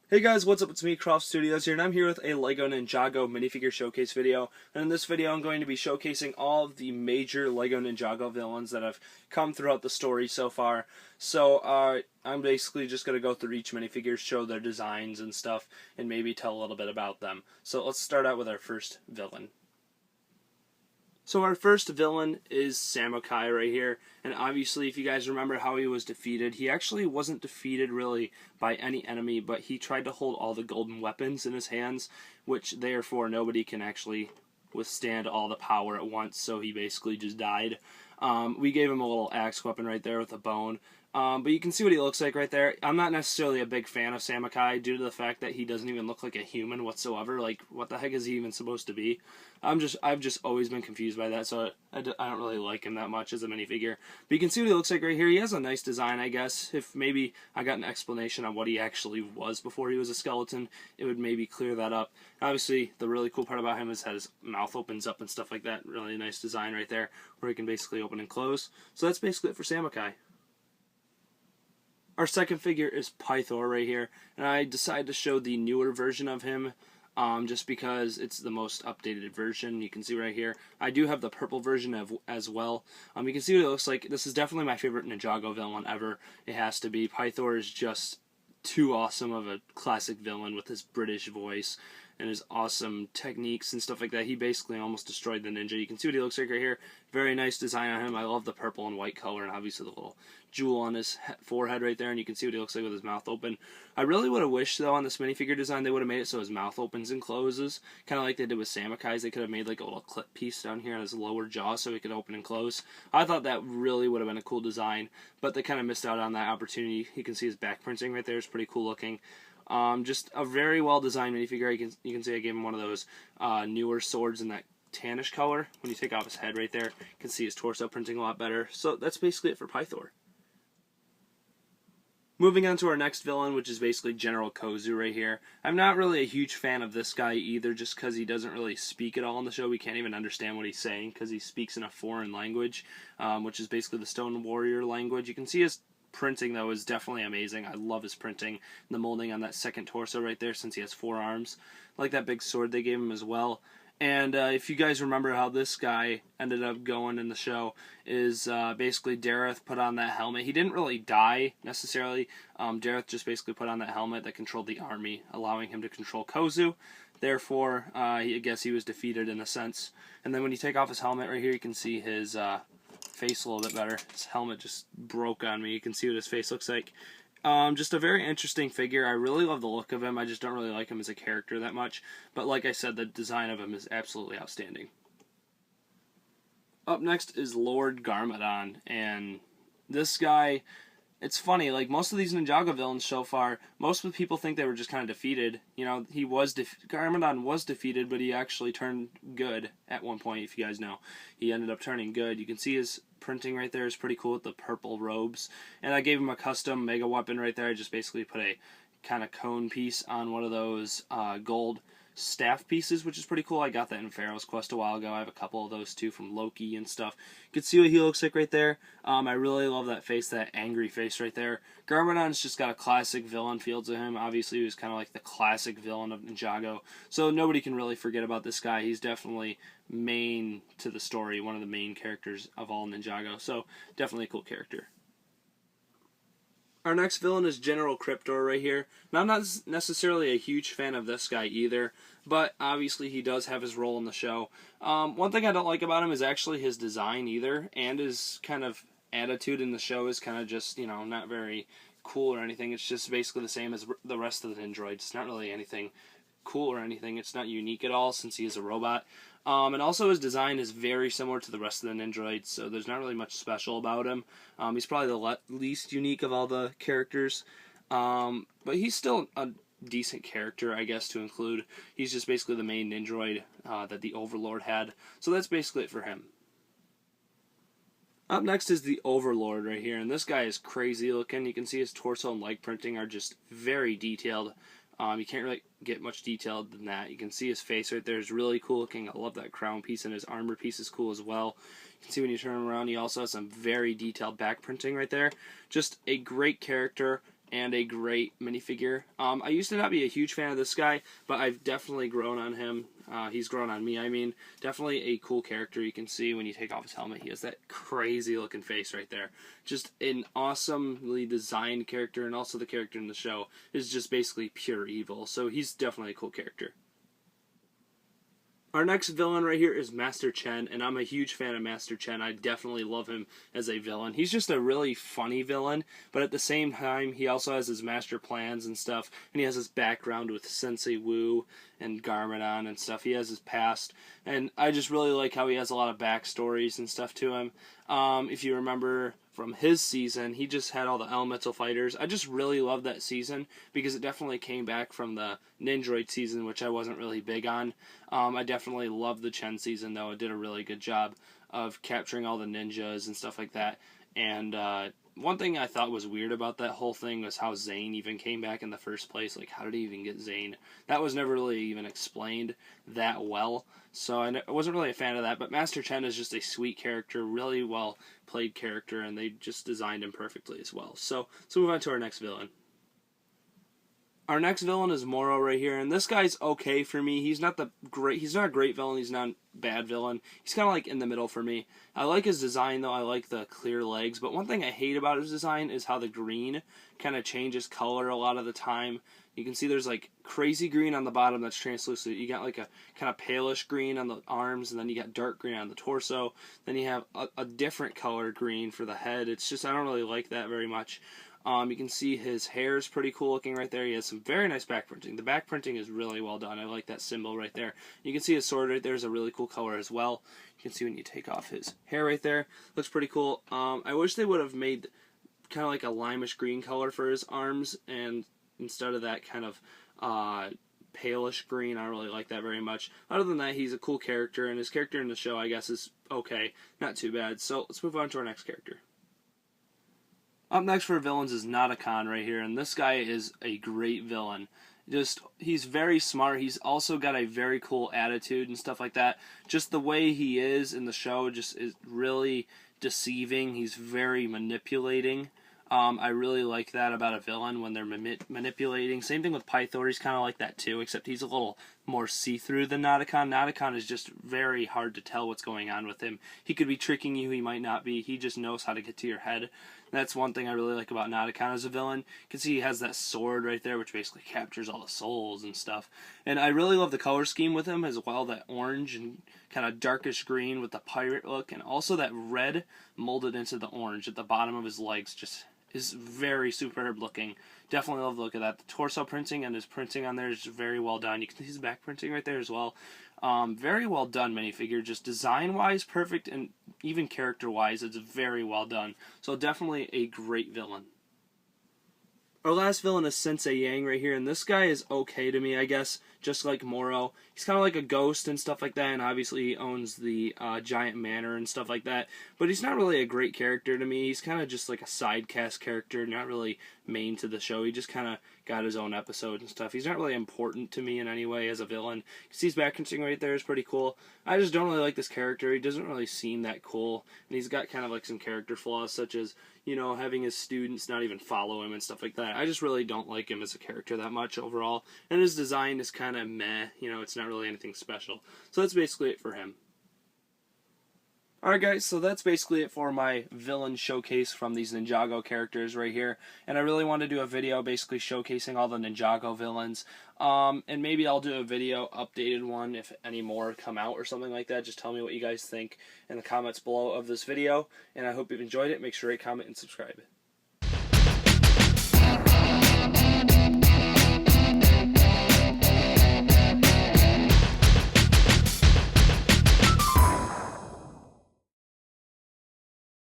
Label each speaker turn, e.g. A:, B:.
A: Hey guys, what's up? It's me, Croft Studios here, and I'm here with a LEGO Ninjago minifigure showcase video. And in this video, I'm going to be showcasing all of the major LEGO Ninjago villains that have come throughout the story so far. So, I'm basically just going to go through each minifigure, show their designs and stuff, and maybe tell a little bit about them. So let's start out with our first villain. So our first villain is Samukai right here, and obviously if you guys remember how he was defeated, he actually wasn't defeated really by any enemy, but he tried to hold all the golden weapons in his hands, which therefore nobody can actually withstand all the power at once, so he basically just died. We gave him a little axe weapon right there with a bone. But you can see what he looks like right there. I'm not necessarily a big fan of Samukai due to the fact that he doesn't even look like a human whatsoever. Like, what the heck is he even supposed to be? I've just always been confused by that, so I don't really like him that much as a minifigure. But you can see what he looks like right here. He has a nice design, I guess. If maybe I got an explanation on what he actually was before he was a skeleton, it would maybe clear that up. Obviously, the really cool part about him is that his mouth opens up and stuff like that. Really nice design right there, where he can basically open and close. So that's basically it for Samukai. Our second figure is Pythor right here, and I decided to show the newer version of him just because it's the most updated version. You can see right here. I do have the purple version as well. You can see what it looks like. This is definitely my favorite Ninjago villain ever. It has to be. Pythor is just too awesome of a classic villain with his British voice and his awesome techniques and stuff like that. He basically almost destroyed the ninja. You can see what he looks like right here. Very nice design on him. I love the purple and white color, and obviously the little jewel on his forehead right there, and you can see what he looks like with his mouth open. I really would have wished, though, on this minifigure design, they would have made it so his mouth opens and closes, kind of like they did with Samukai's. They could have made like a little clip piece down here on his lower jaw so he could open and close. I thought that really would have been a cool design, but they kind of missed out on that opportunity. You can see his back printing right there. It's pretty cool looking. Just a very well designed minifigure. You can see I gave him one of those newer swords in that tannish color. When you take off his head right there, you can see his torso printing a lot better. So that's basically it for Pythor. Moving on to our next villain, which is basically General Kozue right here. I'm not really a huge fan of this guy either, just because he doesn't really speak at all in the show. We can't even understand what he's saying because he speaks in a foreign language, which is basically the Stone Warrior language. You can see his printing, though, is definitely amazing. I love his printing. The molding on that second torso right there, since he has 4 arms. I like that big sword they gave him as well. And if you guys remember how this guy ended up going in the show, is basically Dareth put on that helmet. He didn't really die, necessarily. Dareth just basically put on that helmet that controlled the army, allowing him to control Kozue. Therefore, I guess he was defeated in a sense. And then when you take off his helmet right here, you can see his face a little bit better. His helmet just broke on me. You can see what his face looks like. Just a very interesting figure. I really love the look of him. I just don't really like him as a character that much. But like I said, the design of him is absolutely outstanding. Up next is Lord Garmadon. And this guy, it's funny, like most of these Ninjago villains so far, most of the people think they were just kind of defeated. You know, Garmadon was defeated, but he actually turned good at one point, if you guys know. He ended up turning good. You can see his printing right there is pretty cool with the purple robes. And I gave him a custom mega weapon right there. I just basically put a kind of cone piece on one of those gold staff pieces, which is pretty cool. I got that in Pharaoh's Quest a while ago. I have a couple of those too from Loki and stuff. You can see what he looks like right there. I really love that face, that angry face right there. Garmadon's just got a classic villain feel to him. Obviously, he was kind of like the classic villain of Ninjago, so nobody can really forget about this guy. He's definitely main to the story, one of the main characters of all Ninjago, so definitely a cool character. Our next villain is General Crypt right here. Now, I'm not necessarily a huge fan of this guy either, but obviously he does have his role in the show. One thing I don't like about him is actually his design either, and his kind of attitude in the show is kind of just, you know, not very cool or anything. It's just basically the same as the rest of the Nindroids. It's not really anything cool or anything. It's not unique at all since he is a robot. And also his design is very similar to the rest of the Nindroids, so there's not really much special about him. He's probably the least unique of all the characters, but he's still a decent character, I guess, to include. He's just basically the main Nindroid that the Overlord had, so that's basically it for him. Up next is the Overlord right here, and this guy is crazy looking. You can see his torso and leg printing are just very detailed. You can't really get much detailed than that. You can see his face right there is really cool looking. I love that crown piece, and his armor piece is cool as well. You can see when you turn him around, he also has some very detailed back printing right there. Just a great character, and a great minifigure. I used to not be a huge fan of this guy, but I've definitely grown on him. He's grown on me, I mean. Definitely a cool character. You can see when you take off his helmet, he has that crazy looking face right there. Just an awesomely designed character, and also the character in the show is just basically pure evil. So he's definitely a cool character. Our next villain right here is Master Chen, and I'm a huge fan of Master Chen. I definitely love him as a villain. He's just a really funny villain, but at the same time, he also has his master plans and stuff, and he has his background with Sensei Wu and Garmadon and stuff. He has his past, and I just really like how he has a lot of backstories and stuff to him. If you remember from his season, he just had all the elemental fighters. I just really love that season because it definitely came back from the Ninjago season, which I wasn't really big on. I definitely love the Chen season, though. It did a really good job of capturing all the ninjas and stuff like that. And one thing I thought was weird about that whole thing was how Zane even came back in the first place. Like, how did he even get Zane? That was never really even explained that well. So I wasn't really a fan of that. But Master Chen is just a sweet character, really well played character, and they just designed him perfectly as well. So let's move on to our next villain. Our next villain is Mauro right here, and this guy's okay for me. He's not a great villain, he's not a bad villain. He's kind of like in the middle for me. I like his design though, I like the clear legs, but one thing I hate about his design is how the green kind of changes color a lot of the time. You can see there's like crazy green on the bottom that's translucent. You got like a kind of palish green on the arms, and then you got dark green on the torso. Then you have a different color green for the head. It's just, I don't really like that very much. You can see his hair is pretty cool looking right there. He has some very nice back printing. The back printing is really well done. I like that symbol right there. You can see his sword right there is a really cool color as well. You can see when you take off his hair right there. Looks pretty cool. I wish they would have made kind of like a limeish green color for his arms, and instead of that kind of palish green. I don't really like that very much. Other than that, he's a cool character, and his character in the show, I guess, is okay. Not too bad. So let's move on to our next character. Up next for villains is Ninjago right here, and this guy is a great villain. He's very smart. He's also got a very cool attitude and stuff like that. Just the way he is in the show just is really deceiving. He's very manipulating. I really like that about a villain when they're manipulating. Same thing with Pythor. He's kind of like that too, except he's a little more see-through than Ninjago. Ninjago is just very hard to tell what's going on with him. He could be tricking you, he might not be. He just knows how to get to your head. That's one thing I really like about Ninjago as a villain. You can see he has that sword right there, which basically captures all the souls and stuff. And I really love the color scheme with him as well, that orange and kind of darkish green with the pirate look, and also that red molded into the orange at the bottom of his legs just is very superb looking. Definitely love the look of that. The torso printing and his printing on there is very well done. You can see his back printing right there as well. Very well done minifigure. Just design-wise, perfect, and even character-wise, it's very well done. So definitely a great villain. Our last villain is Sensei Yang right here, and this guy is okay to me, I guess, just like Mauro. He's kind of like a ghost and stuff like that, and obviously he owns the giant manor and stuff like that, but he's not really a great character to me. He's kind of just like a side cast character, not really main to the show. He just kind of got his own episode and stuff. He's not really important to me in any way as a villain. You see his backprinting right there is pretty cool. I just don't really like this character. He doesn't really seem that cool, and he's got kind of like some character flaws, such as, you know, having his students not even follow him and stuff like that. I just really don't like him as a character that much overall, and his design is kind of meh. You know, it's not really anything special. So that's basically it for him. Alright guys, so that's basically it for my villain showcase from these Ninjago characters right here. And I really want to do a video basically showcasing all the Ninjago villains. And maybe I'll do a video, updated one, if any more come out or something like that. Just tell me what you guys think in the comments below of this video. And I hope you've enjoyed it. Make sure to comment and subscribe.